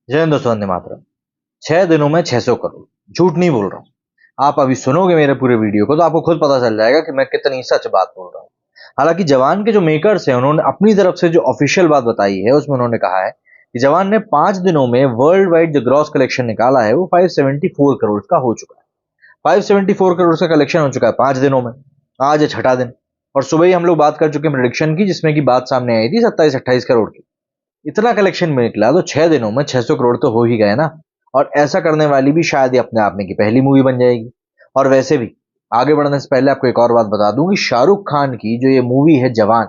जय हिंद दोस्तों, वंदे मातरम। 6 दिनों में 600 करोड़, झूठ नहीं बोल रहा हूँ। आप अभी सुनोगे मेरे पूरे वीडियो को तो आपको खुद पता चल जाएगा कि मैं कितनी सच बात बोल रहा हूँ। हालांकि जवान के जो मेकर्स हैं उन्होंने अपनी तरफ से जो ऑफिशियल बात बताई है उसमें उन्होंने कहा है कि जवान ने 5 दिनों में वर्ल्ड वाइड जो ग्रॉस कलेक्शन निकाला है वो 574 करोड़ का हो चुका है। 574 करोड़ का कलेक्शन हो चुका है 5 दिनों में। आज है छठा दिन और सुबह ही हम लोग बात कर चुके हैं प्रिडिक्शन की, जिसमें की बात सामने आई थी 27-28 करोड़ की। इतना कलेक्शन में निकला तो 6 दिनों में 600 करोड़ तो हो ही गए ना। और ऐसा करने वाली भी शायद ही अपने आप में की पहली मूवी बन जाएगी। और वैसे भी आगे बढ़ने से पहले आपको एक और बात बता दूं कि शाहरुख खान की जो ये मूवी है जवान,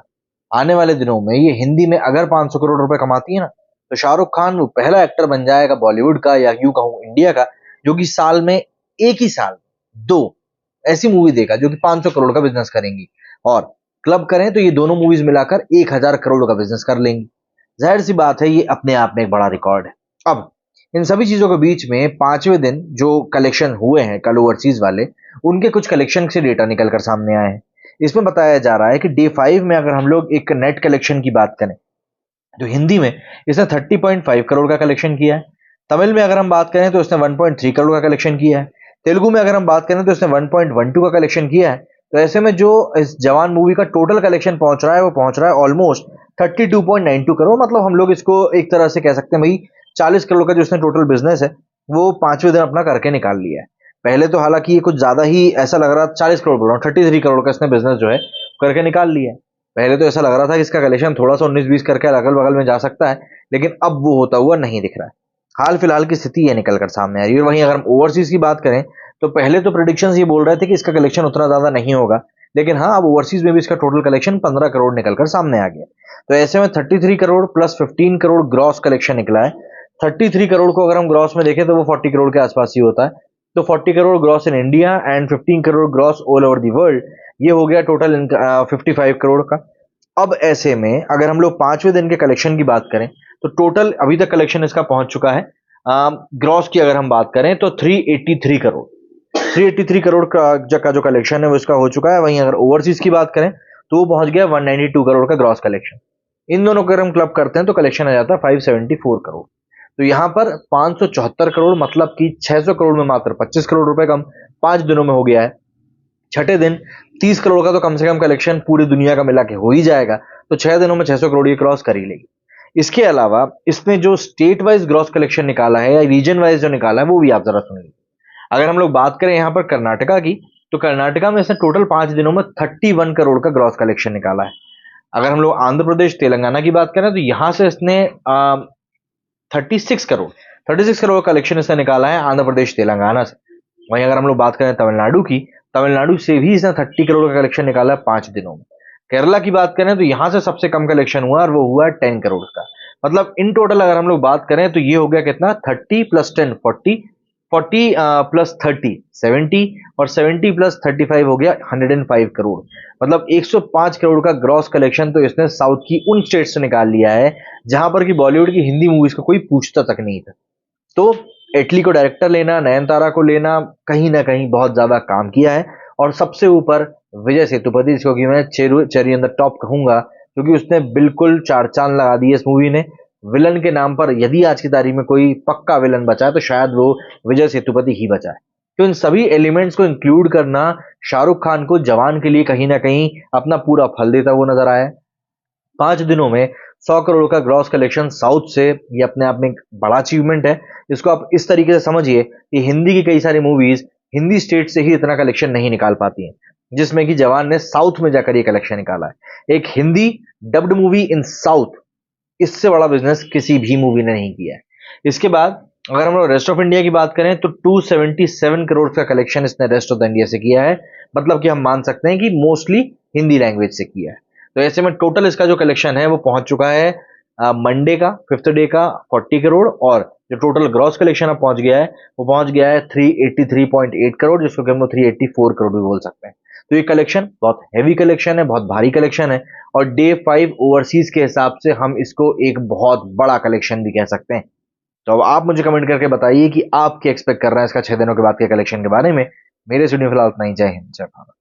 आने वाले दिनों में ये हिंदी में अगर 500 करोड़ रुपए कमाती है ना, तो शाहरुख खान वो पहला एक्टर बन जाएगा बॉलीवुड का या यूं कहूं इंडिया का, जो कि साल में एक ही साल दो ऐसी मूवी देगा जो कि 500 करोड़ का बिजनेस करेंगी। और क्लब करें तो ये दोनों मूवीज मिलाकर 1000 करोड़ का बिजनेस कर लेंगी। जाहिर सी बात है ये अपने आप में एक बड़ा रिकॉर्ड है। अब इन सभी चीजों के बीच में 5वें दिन जो कलेक्शन हुए हैं कल ओवरसीज वाले, उनके कुछ कलेक्शन से डेटा निकल कर सामने आए हैं। इसमें बताया जा रहा है कि डे 5 में अगर हम लोग एक नेट कलेक्शन की बात करें तो हिंदी में इसने 30.5 करोड़ का कलेक्शन किया है। तमिल में अगर हम बात करें तो इसने 1.3 करोड़ का कलेक्शन किया है। तेलुगु में अगर हम बात करें तो इसने 1.12 का कलेक्शन किया है। तो ऐसे में जो इस जवान मूवी का टोटल कलेक्शन पहुंच रहा है वो पहुंच रहा है ऑलमोस्ट 32.92 करोड़। मतलब हम लोग इसको एक तरह से कह सकते हैं भाई 40 करोड़ का जो इसने टोटल बिजनेस है वो 5वें दिन अपना करके निकाल लिया है। पहले तो हालांकि ये कुछ ज्यादा ही ऐसा लग रहा था, 40 करोड़ बोल रहा हूँ, 33 करोड़ का इसने बिजनेस जो है करके निकाल लिया है। पहले तो ऐसा लग रहा था कि इसका कलेक्शन थोड़ा सा 19-20 करके अगल बगल में जा सकता है, लेकिन अब वो होता हुआ नहीं दिख रहा है। हाल फिलहाल की स्थिति ये निकल कर सामने आ रही है। और वहीं अगर हम ओवरसीज की बात करें तो पहले तो प्रिडिक्शंस ये बोल रहे थे कि इसका कलेक्शन उतना ज्यादा नहीं होगा, लेकिन हाँ अब ओवरसीज में भी इसका टोटल कलेक्शन 15 करोड़ निकलकर सामने आ गया। तो ऐसे में 33 crore plus 15 crore gross collection निकला है। 33 करोड़ को अगर हम ग्रॉस में देखें तो वो 40 करोड़ के आसपास ही होता है। तो 40 crore gross in India and 15 crore gross all over the world, ये हो गया टोटल 55 करोड़ का। अब ऐसे में अगर हम लोग 5वें दिन के कलेक्शन की बात करें तो टोटल अभी तक कलेक्शन इसका पहुंच चुका है, ग्रॉस की अगर हम बात करें तो 383 करोड़। 383 करोड़ का जो कलेक्शन है वो इसका हो चुका है। वहीं अगर ओवरसीज की बात करें तो वो पहुंच गया 192 करोड़ का ग्रॉस कलेक्शन। इन दोनों को अगर हम क्लब करते हैं तो कलेक्शन आ जाता है 574 करोड़। तो यहां पर 574 करोड़ मतलब कि 600 करोड़ में मात्र 25 करोड़ रुपए कम 5 दिनों में हो गया है। छठे दिन 30 करोड़ का तो कम से कम कलेक्शन पूरी दुनिया का मिला के हो ही जाएगा। तो 6 दिनों में 600 करोड़ ये क्रॉस कर ही लेगी। इसके अलावा इसने जो स्टेट वाइज ग्रॉस कलेक्शन निकाला है या रीजन वाइज जो निकाला है वो भी आप जरा सुन लीजिए। अगर हम लोग बात करें यहाँ पर कर्नाटका की, तो कर्नाटका में इसने टोटल 5 दिनों में 31 करोड़ का ग्रॉस कलेक्शन निकाला है। अगर हम लोग आंध्र प्रदेश तेलंगाना की बात करें तो यहां से इसने 36 करोड़ 36 करोड़ कलेक्शन इसने निकाला है आंध्र प्रदेश तेलंगाना से। वहीं अगर हम लोग बात करें तमिलनाडु की, तमिलनाडु से भी इसने 30 करोड़ का कलेक्शन निकाला है 5 दिनों में। केरला की बात करें तो यहां से सबसे कम कलेक्शन हुआ और वो हुआ 10 करोड़ का। मतलब इन टोटल अगर हम लोग बात करें तो ये हो गया कितना, 30 + 10 40, 40 प्लस 30 70 और 70 प्लस 35 हो गया 105 करोड़। मतलब 105 करोड़ का ग्रॉस कलेक्शन तो इसने साउथ की उन स्टेट से निकाल लिया है जहां पर कि बॉलीवुड की हिंदी मूवीज को कोई पूछता तक नहीं था। तो इटली को डायरेक्टर लेना, नयनतारा को लेना, कहीं ना कहीं बहुत ज्यादा काम किया है। और सबसे ऊपर विजय सेतुपति, जिसको कि मैं चेरी ऑन द टॉप कहूंगा, क्योंकि उसने बिल्कुल चार चांद लगा दिए इस मूवी ने। विलन के नाम पर यदि आज की तारीख में कोई पक्का विलन बचा है तो शायद वो विजय सेतुपति ही बचा है। तो इन सभी एलिमेंट्स को इंक्लूड करना शाहरुख खान को जवान के लिए कहीं ना कहीं अपना पूरा फल देता हुआ नजर आया है। 5 दिनों में 100 करोड़ का ग्रॉस कलेक्शन साउथ से, ये अपने आप में एक बड़ा अचीवमेंट है। इसको आप इस तरीके से समझिए कि हिंदी की कई सारी मूवीज हिंदी स्टेट से ही इतना कलेक्शन नहीं निकाल पाती हैं, जिसमें कि जवान ने साउथ में जाकर ये कलेक्शन निकाला है। एक हिंदी डब्ड मूवी इन साउथ, इससे बड़ा बिजनेस किसी भी मूवी ने नहीं किया है। इसके बाद अगर हम लोग रेस्ट ऑफ इंडिया की बात करें तो 277 करोड़ का कलेक्शन इसने रेस्ट ऑफ द इंडिया से किया है। मतलब कि हम मान सकते हैं कि मोस्टली हिंदी लैंग्वेज से किया है। तो ऐसे में टोटल इसका जो कलेक्शन है वो पहुंच चुका है मंडे का, 5th डे का 40 करोड़, और जो टोटल ग्रॉस कलेक्शन अब पहुंच गया है वो पहुंच गया है 383.8 करोड़, जिसको कि हम लोग 384 करोड़ भी बोल सकते हैं। तो ये कलेक्शन बहुत हैवी कलेक्शन है, बहुत भारी कलेक्शन है। और डे 5 ओवरसीज के हिसाब से हम इसको एक बहुत बड़ा कलेक्शन भी कह सकते हैं। तो अब आप मुझे कमेंट करके बताइए कि आप क्या एक्सपेक्ट कर रहे हैं इसका 6 दिनों के बाद के कलेक्शन के बारे में। मेरे स्टूडियो फिलहाल इतना ही। जय हिंद, जय भारत।